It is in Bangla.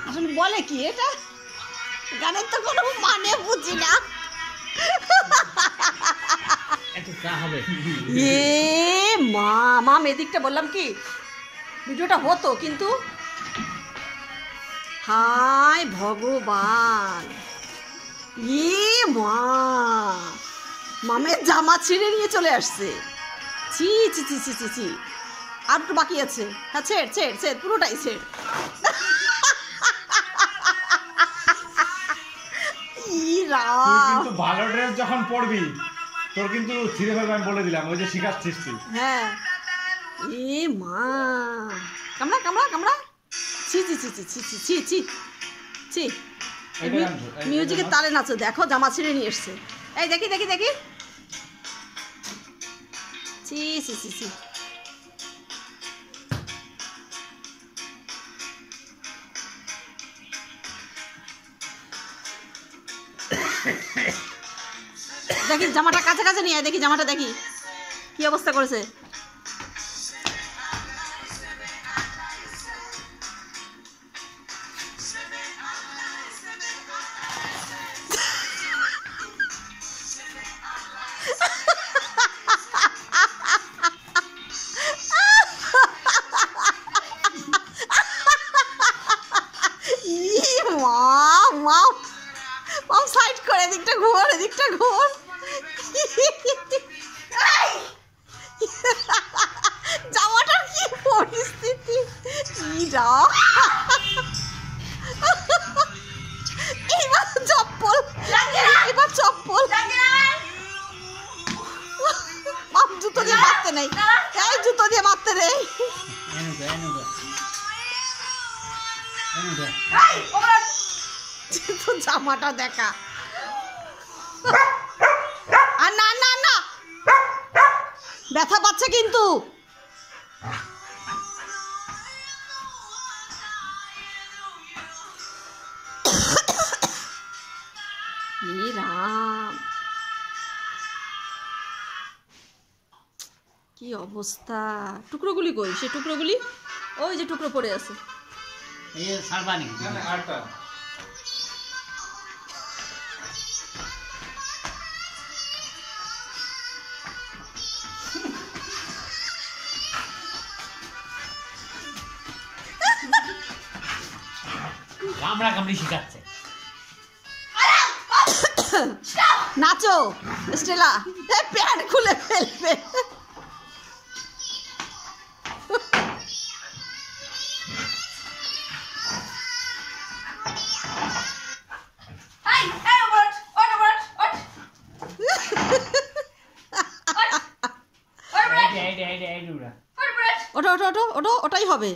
আসলে বলে কি এটা গানের তো কোনো মানে বুঝি না। এ মা মাম এদিকটা বললাম কি ভিডিওটা হতো কিন্তু হায় ভগবান এ মা মামের জামা ছিঁড়ে নিয়ে চলে আসছে। ছি ছি ছি ছি ছি ছি আর একটু বাকি আছে। হ্যাঁ ছেড় ছেড় ছেড় পুরোটাই ছেড়। কিন্তু ভালো ড্রেস যখন পরবি তোর কিন্তু ছিঁড়ে ফেলবে আমি বলে দিলাম। ওই যে শিখাচ্ছিস তুই। হ্যাঁ এ মা কামড়া কামড়া কামড়া ছি ছি ছি ছি ছি ছি ছি ছি ছি মিউজিকের তালে নাচো। দেখো জামা ছিঁড়ে নিয়ে এসছে। এই দেখি দেখি দেখি ছি ছি ছি ছি দেখি জামাটা কাছে কাছে নিয়ে দেখি জামাটা দেখি কি অবস্থা করেছে। মাম সাইড করে এদিকটা ঘোর এদিকটা ঘোর। জামাটার কি পরিস্থিতি এবার চপ্পল এবার চপ্পল মাম জুতো দিয়ে মারতে নেই। এই জুতো দিয়ে মারতে নেই। তো জামাটা দেখা আর না না না ব্যথা পাচ্ছে কিন্তু রাম কি অবস্থা। টুকরোগুলি কই সে টুকরোগুলি ওই যে টুকরো পড়ে আছে। কামড়া কামড়ি শিখাচ্ছে। নাচো স্টেলা প্যান্ট খুলে ফেলবে। ওটা ওটা ওটা ওটা ওটাই হবে।